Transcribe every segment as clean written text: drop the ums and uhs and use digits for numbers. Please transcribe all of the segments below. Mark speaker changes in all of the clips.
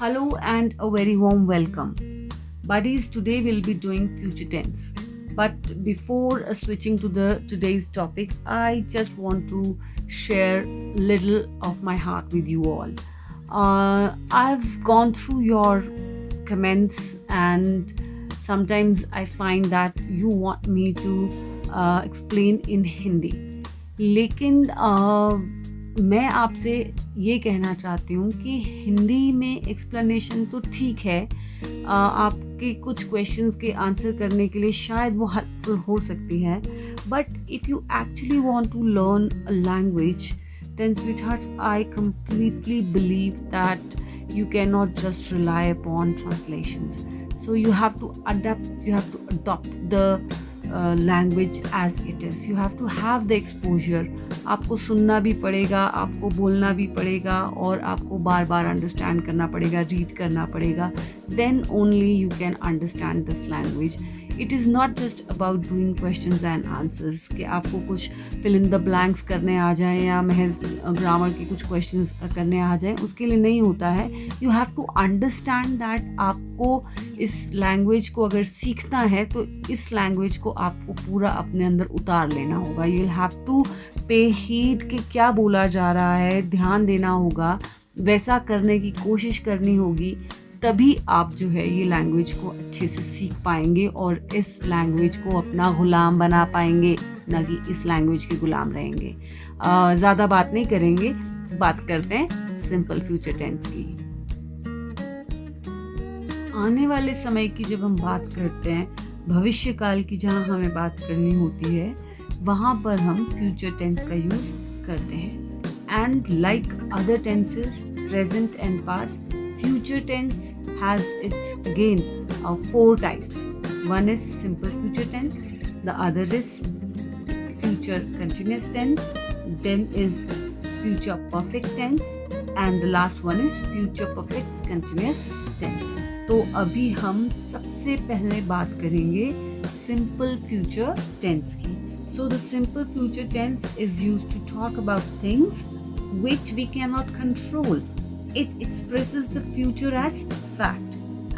Speaker 1: Hello and a very warm welcome. Buddies, today we'll be doing future tense. But before switching to the today's topic, I just want to share little of my heart with you all. I've gone through your comments and sometimes I find that you want me to explain in Hindi. लेकिन मैं आपसे ये कहना चाहती हूँ कि हिंदी में explanation तो ठीक है, आपके कुछ क्वेश्चंस के आंसर करने के लिए शायद वो हेल्पफुल हो सकती है, but if you actually want to learn a language then sweethearts, I completely believe that you cannot just rely upon translations. So you have to adopt the language as it is. You have to have the exposure. आपको सुनना भी पड़ेगा, आपको बोलना भी पड़ेगा और आपको बार बार अंडरस्टैंड करना पड़ेगा, रीड करना पड़ेगा. Then only you can understand this language. It is not just about doing questions and answers कि आपको कुछ fill in the blanks करने आ जाएं या महज ग्रामर के कुछ questions करने आ जाएं, उसके लिए नहीं होता है. You have to understand that आपको इस language को अगर सीखना है तो इस language को आपको पूरा अपने अंदर उतार लेना होगा. You will have to pay heed कि क्या बोला जा रहा है, ध्यान देना होगा, वैसा करने की कोशिश करनी होगी, तभी आप जो है ये लैंग्वेज को अच्छे से सीख पाएंगे और इस लैंग्वेज को अपना गुलाम बना पाएंगे, ना कि इस लैंग्वेज के गुलाम रहेंगे. ज़्यादा बात नहीं करेंगे, बात करते हैं सिंपल फ्यूचर टेंस की. आने वाले समय की जब हम बात करते हैं, भविष्य काल की जहाँ हमें बात करनी होती है, वहाँ पर हम फ्यूचर टेंस का यूज़ करते हैं. And like other tenses, present and past, future tense has its again 4 types. One is simple future tense, the other is future continuous tense, then is future perfect tense, and the last one is future perfect continuous tense. तो अभी हम सबसे पहले बात करेंगे simple future tense की. So the simple future tense is used to talk about things which we cannot control. It expresses the future as fact,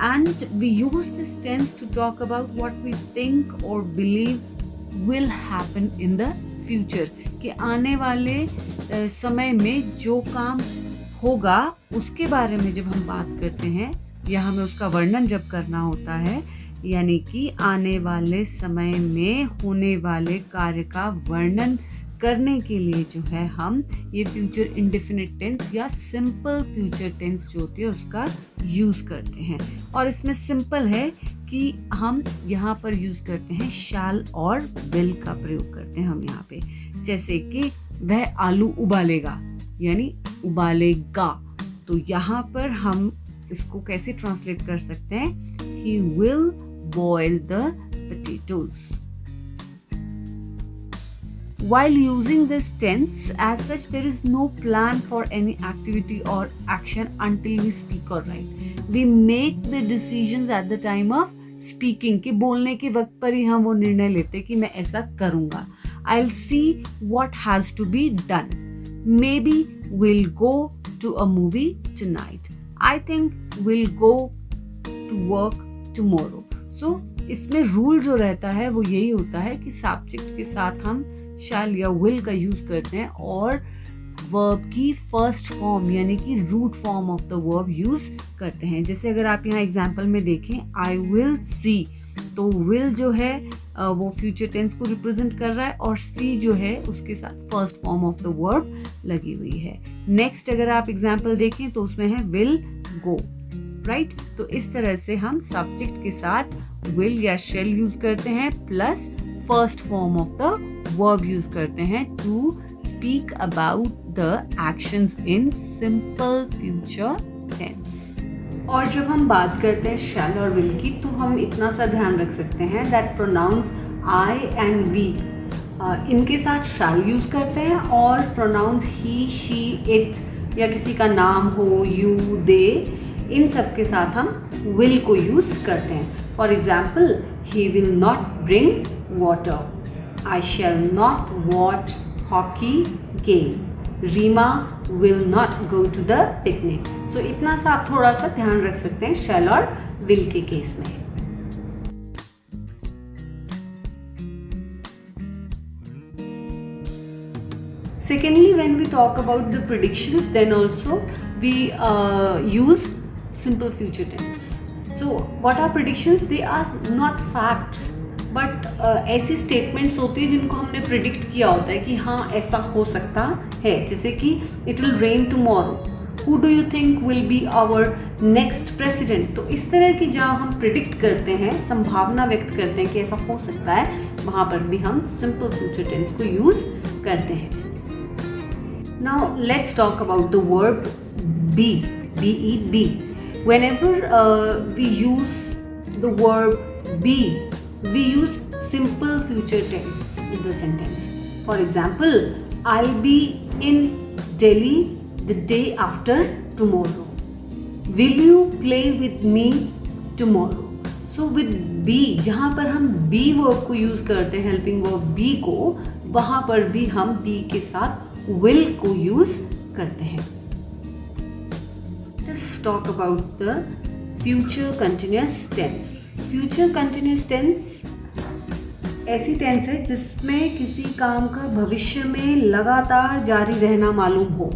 Speaker 1: and we use this tense to talk about what we think or believe will happen in the future. कि आने वाले समय में जो काम होगा उसके बारे में जब हम बात करते हैं या हमें उसका वर्णन जब करना होता है, यानी कि आने वाले समय में होने वाले कार्य का वर्णन करने के लिए जो है हम ये फ्यूचर इंडेफिनिट टेंस या सिंपल फ्यूचर टेंस जो होती है उसका यूज़ करते हैं. और इसमें सिंपल है कि हम यहाँ पर यूज़ करते हैं शैल और विल का प्रयोग करते हैं हम यहाँ पे. जैसे कि वह आलू उबालेगा यानी उबालेगा, तो यहाँ पर हम इसको कैसे ट्रांसलेट कर सकते हैं, he will boil the potatoes. While using this tense, as such, there is no plan for any activity or action until we speak or write. We make the decisions at the time of speaking. कि बोलने के वक्त पर ही हम वो निर्णय लेते कि मैं ऐसा करूँगा. I'll see what has to be done. Maybe we'll go to a movie tonight. I think we'll go to work tomorrow. So इसमें रूल जो रहता है वो यही होता है कि सब्जेक्ट के साथ हम शैल या विल का यूज करते हैं और वर्ब की फर्स्ट फॉर्म यानी कि root form of the verb use करते हैं. जैसे अगर आप यहाँ एग्जांपल में देखें, आई विल सी, तो विल जो है वो फ्यूचर टेंस को रिप्रेजेंट कर रहा है और सी जो है उसके साथ first form of the verb लगी हुई है. नेक्स्ट अगर आप एग्जांपल देखें तो उसमें है विल गो, राइट. तो इस तरह से हम सब्जेक्ट के साथ विल या शेल यूज करते हैं plus first form of the verb use करते हैं to speak about the actions in simple future tense. और जब हम बात करते हैं शैल और विल की, तो हम इतना सा ध्यान रख सकते हैं that pronouns I and we इनके साथ शैल यूज करते हैं और प्रोनाउंस ही, शी, इट या किसी का नाम हो, यू, दे, इन सब के साथ हम विल को यूज करते हैं. For example, he will not bring water. I shall not watch hockey game. Rima will not go to the picnic. सो इतना सा आप थोड़ा सा ध्यान रख सकते हैं शैल और विल के केस में। Secondly, when we talk about the predictions, then also we use simple future tense. So what are predictions? They are not facts, but ऐसी statements होती है जिनको हमने predict किया होता है कि हाँ ऐसा हो सकता है, जैसे कि it will rain tomorrow. Who do you think will be our next president? तो इस तरह की जहाँ हम predict करते हैं, संभावना व्यक्त करते हैं कि ऐसा हो सकता है, वहाँ पर भी हम simple future tense को use करते हैं। Now let's talk about the verb be, B-E-B. Whenever we use the verb be, we use simple future tense in the sentence. For example, I'll be in Delhi the day after tomorrow. Will you play with me tomorrow? So with be, जहाँ पर हम be verb को use करते हैं, helping verb be को, वहाँ पर भी हम be के साथ will को यूज करते हैं। Let's talk about the future continuous tense. Future continuous tense ऐसी टेंस है जिसमें किसी काम का भविष्य में लगातार जारी रहना मालूम हो,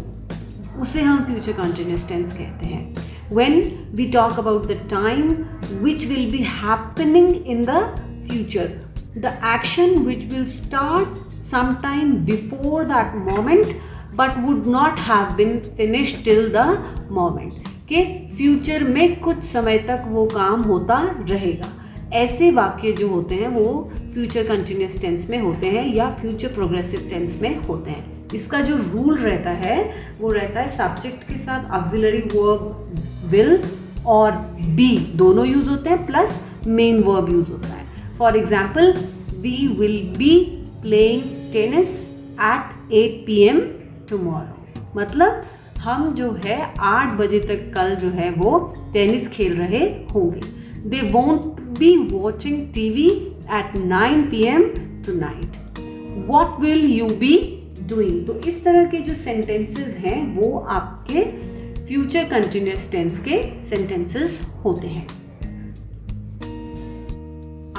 Speaker 1: उसे हम future continuous tense कहते हैं। When we talk about the time which will be happening in the future, the action which will start sometime before that moment but would not have been finished till the moment, कि future में कुछ समय तक वो काम होता रहेगा। ऐसे वाक्य जो होते हैं वो फ्यूचर कंटिन्यूस टेंस में होते हैं या फ्यूचर प्रोग्रेसिव टेंस में होते हैं। इसका जो रूल रहता है वो रहता है सब्जेक्ट के साथ ऑक्सिलरी वर्ब विल और बी दोनों यूज होते हैं, प्लस मेन वर्ब यूज होता है। For example, we will be playing tennis at 8 PM tomorrow, मतलब हम जो है 8 बजे तक कल जो है वो टेनिस खेल रहे होंगे। They won't be watching TV at 9 PM tonight, what will you be doing. तो इस तरह के जो सेंटेंसेस हैं वो आपके फ्यूचर कंटिन्यूस टेंस के सेंटेंसेस होते हैं।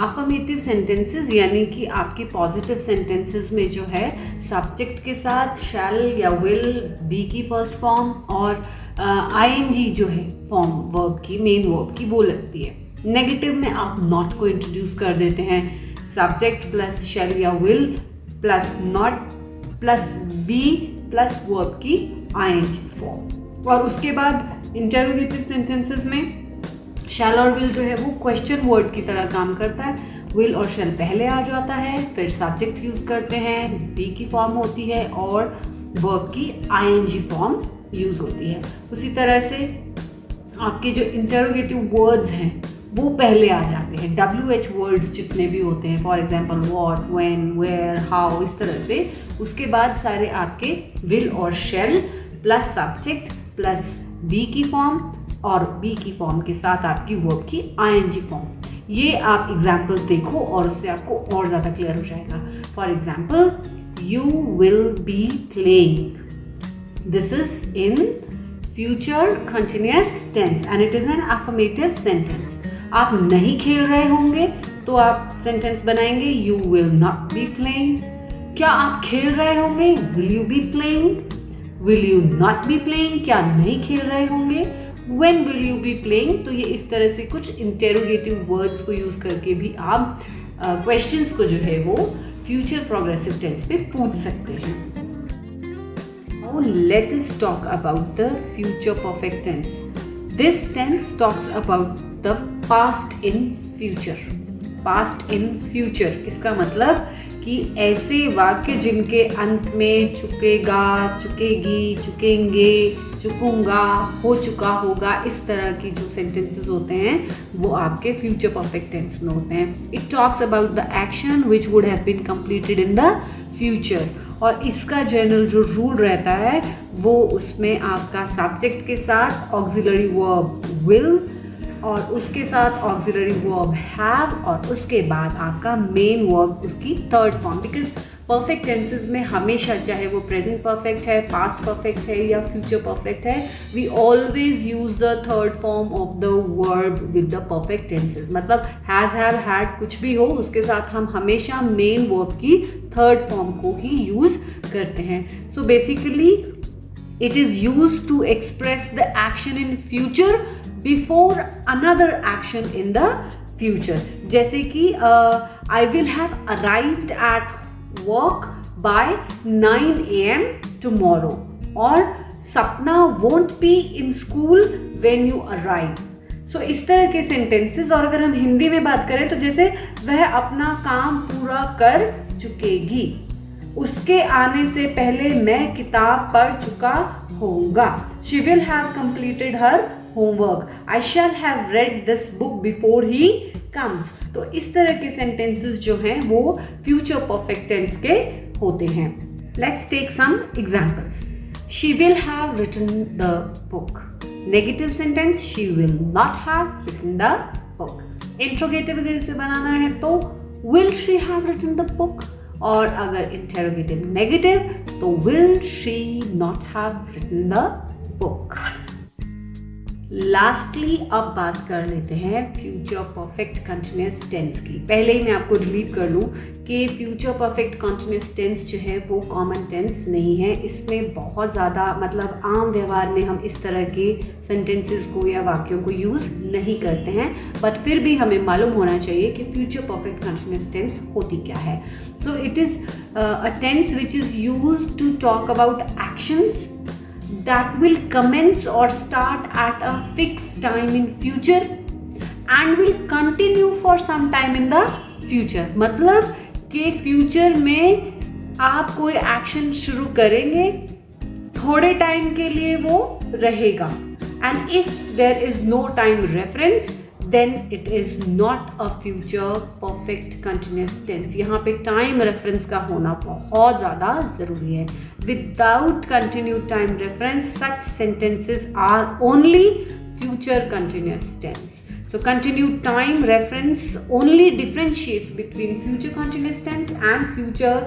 Speaker 1: अफर्मेटिव सेंटेंसेस यानी कि आपके पॉजिटिव सेंटेंसेस में जो है सब्जेक्ट के साथ शैल या विल, बी की फर्स्ट फॉर्म और आईएनजी जो है फॉर्म वर्ब की, मेन वर्ब की, वो लगती है। नेगेटिव में आप नॉट को इंट्रोड्यूस कर देते हैं, सब्जेक्ट प्लस शैल या will plus not plus be plus verb की आईएनजी फॉर्म। और उसके बाद इंटरोगेटिव सेंटेंसेस में शैल और विल जो है वो क्वेश्चन वर्ड की तरह काम करता है। विल और शैल पहले आ जाता है, फिर सब्जेक्ट यूज करते हैं, बी की फॉर्म होती है और वर्ब की आईएनजी फॉर्म यूज होती है। उसी तरह से आपके जो इंटरोगेटिव वर्ड्स हैं वो पहले आ जाते हैं। WH वर्ड्स जितने भी होते हैं, for example what, when, where, how, इस तरह से उसके बाद सारे आपके विल और shall plus subject plus be की फॉर्म और बी की फॉर्म के साथ आपकी वर्ब की आईएनजी फॉर्म। ये आप एग्जाम्पल्स देखो और उससे आपको और ज़्यादा क्लियर हो जाएगा। For example, you will be playing, this is in future continuous tense and it is an affirmative sentence. आप नहीं खेल रहे होंगे तो आप सेंटेंस बनाएंगे you will not be playing. क्या आप खेल रहे होंगे, will you be playing, will you not be playing, क्या नहीं खेल रहे होंगे, when will you be playing। तो ये इस तरह से कुछ इंटेरोगेटिव वर्ड्स को यूज करके भी आप क्वेश्चंस को जो है वो फ्यूचर प्रोग्रेसिव टेंस पे पूछ सकते हैं। Now let us talk about the future perfect tense. This tense talks about the past in future. Past in future इसका मतलब कि ऐसे वाक्य जिनके अंत में चुकेगा, चुकेगी, चुकेंगे, चुकूंगा, हो चुका होगा, इस तरह की जो सेंटेंसेस होते हैं वो आपके फ्यूचर परफेक्ट टेंस में होते हैं। It talks about the action which would have been completed in the future. और इसका जनरल जो रूल रहता है वो उसमें आपका सब्जेक्ट के साथ ऑक्सिलरी वर्ब विल और उसके साथ ऑक्सिलरी वर्ब हैव और उसके बाद आपका मेन वर्ब उसकी third form, because perfect tenses में हमेशा, चाहे वो प्रेजेंट परफेक्ट है, पास्ट परफेक्ट है या फ्यूचर परफेक्ट है, we always use the third form of the verb with the perfect tenses. मतलब हैज़, हैव, हैड कुछ भी हो, उसके साथ हम हमेशा मेन वर्ब की थर्ड फॉर्म को ही यूज करते हैं। So basically it is used to express the action in future before another action in the future. जैसे कि I will have arrived at work by 9 AM tomorrow, और सपना won't be in school when you arrive। सो इस तरह के sentences. और अगर हम हिंदी में बात करें तो जैसे वह अपना काम पूरा कर चुकेगी, उसके आने से पहले मैं किताब पढ़ चुका होऊंगा। She will have completed her homework, I shall have read this book before he comes. तो इस तरह के सेंटेंसेस जो हैं वो फ्यूचर परफेक्ट टेंस के होते हैं। Let's take some examples. She will have written the book. Negative sentence, she will not have written the book. Interrogative अगर इसे बनाना है तो will she have written the book, और अगर इंटेरोगेटिव नेगेटिव तो will she not have written the book. Lastly अब बात कर लेते हैं फ्यूचर परफेक्ट कंटिन्यूअस टेंस की। पहले ही मैं आपको रिलीव कर लूँ कि फ्यूचर परफेक्ट कंटिन्यूअस टेंस जो है वो कॉमन टेंस नहीं है। इसमें बहुत ज़्यादा मतलब आम व्यवहार में हम इस तरह के सेंटेंसेस को या वाक्यों को यूज़ नहीं करते हैं, बट फिर भी हमें मालूम होना चाहिए कि फ्यूचर परफेक्ट कंटिन्यूअस टेंस होती क्या है। So it is a tense which is used to talk about actions that will commence or start at a fixed time in future and will continue for some time in the future। मतलब कि future में आप कोई action शुरू करेंगे, थोड़े time के लिए वो रहेगा, and if there is no time reference then it is not a future perfect continuous tense। यहाँ पे टाइम रेफरेंस का होना बहुत ज़्यादा ज़रूरी है। Without continued time reference, such sentences are only future continuous tense। So continued time reference only differentiates between future continuous tense and future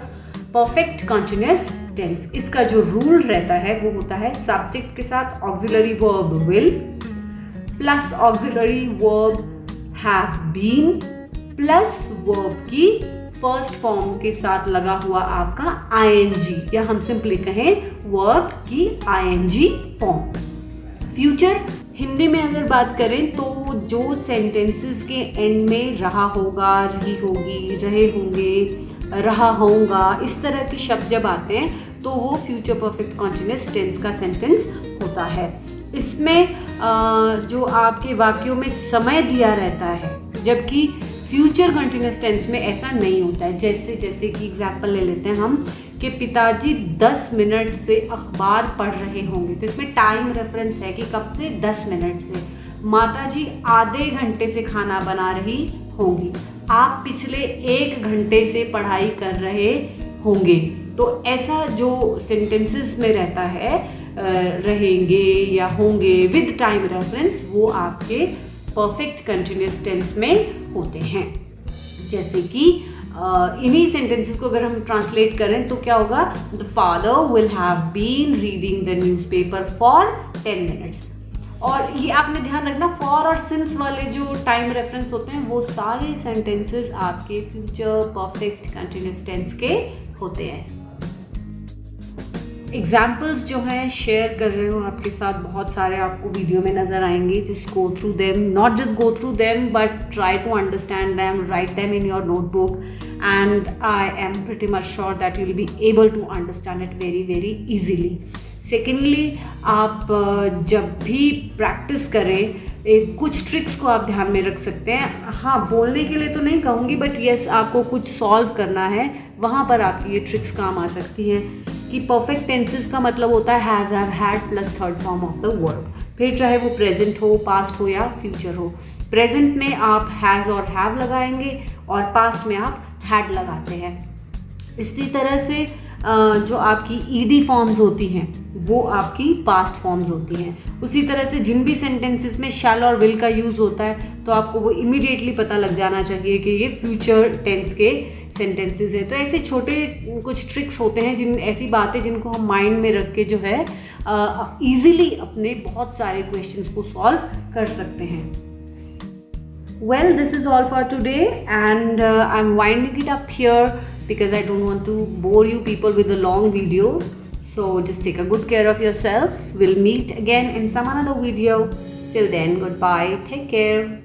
Speaker 1: perfect continuous tense। इसका जो रूल रहता है वो होता है सब्जेक्ट के साथ auxiliary verb will plus auxiliary verb have been plus verb की फर्स्ट फॉर्म के साथ लगा हुआ आपका आईएनजी, या हम सिंपली कहें वर्ब की आईएनजी फॉर्म। फ्यूचर हिंदी में अगर बात करें तो जो सेंटेंसेस के एंड में रहा होगा, रही होगी, रहे होंगे, रहा होऊंगा, इस तरह के शब्द जब आते हैं तो वो फ्यूचर परफेक्ट कॉन्टिन्यूअस टेंस का सेंटेंस होता है। इसमें जो आपके वाक्यों में समय दिया रहता है, जबकि फ्यूचर कंटिन्यूअस टेंस में ऐसा नहीं होता है। जैसे कि एग्जांपल ले लेते हैं हम कि पिताजी 10 मिनट से अखबार पढ़ रहे होंगे, तो इसमें टाइम रेफरेंस है कि कब से, 10 मिनट से। माताजी आधे घंटे से खाना बना रही होंगी, आप पिछले 1 घंटे से पढ़ाई कर रहे होंगे। तो ऐसा जो सेंटेंसेस में रहता है रहेंगे या होंगे विद टाइम रेफरेंस, वो आपके परफेक्ट कंटिन्यूअस टेंस में होते हैं। जैसे कि इन्हीं सेंटेंसेस को अगर हम ट्रांसलेट करें तो क्या होगा, the father will have been reading the newspaper for 10 minutes. और ये आपने ध्यान रखना, फॉर और सिंस वाले जो टाइम रेफरेंस होते हैं वो सारे सेंटेंसेस आपके फ्यूचर परफेक्ट कंटिन्यूअस टेंस के होते हैं। एग्जाम्पल्स जो हैं शेयर कर रहे हूँ आपके साथ, बहुत सारे आपको वीडियो में नज़र आएंगे। Just go through them, not just go through them but try to understand them, write them in your notebook, and I am pretty much sure that you will be able to understand it very very easily. Secondly, आप जब भी practice करें कुछ tricks को आप ध्यान में रख सकते हैं। हाँ, बोलने के लिए तो नहीं कहूँगी, बट यस, आपको कुछ सॉल्व करना है, वहाँ पर आपकी ये ट्रिक्स काम आ सकती हैं। कि परफेक्ट टेंसेस का मतलब होता है has, have, had plus third form of the verb, फिर चाहे वो प्रेजेंट हो, पास्ट हो या फ्यूचर हो। प्रेजेंट में आप हैज़ और हैव लगाएंगे और पास्ट में आप हैड लगाते हैं। इसी तरह से जो आपकी ईडी फॉर्म्स होती हैं वो आपकी पास्ट फॉर्म्स होती हैं। उसी तरह से जिन भी सेंटेंसेस में शैल और विल का यूज़ होता है तो आपको वो इमीडिएटली पता लग जाना चाहिए कि ये फ्यूचर टेंस के सेंटेंसेस है। तो ऐसे छोटे कुछ ट्रिक्स होते हैं, जिन ऐसी बातें जिनको हम माइंड में रख के जो है ईजिली अपने बहुत सारे क्वेश्चंस को सॉल्व कर सकते हैं। Well, this is all for today, and I'm winding it up here because I don't want to bore you people with a long video. So just take a good care of yourself. We'll meet again in some another video. Till then, goodbye. Take care.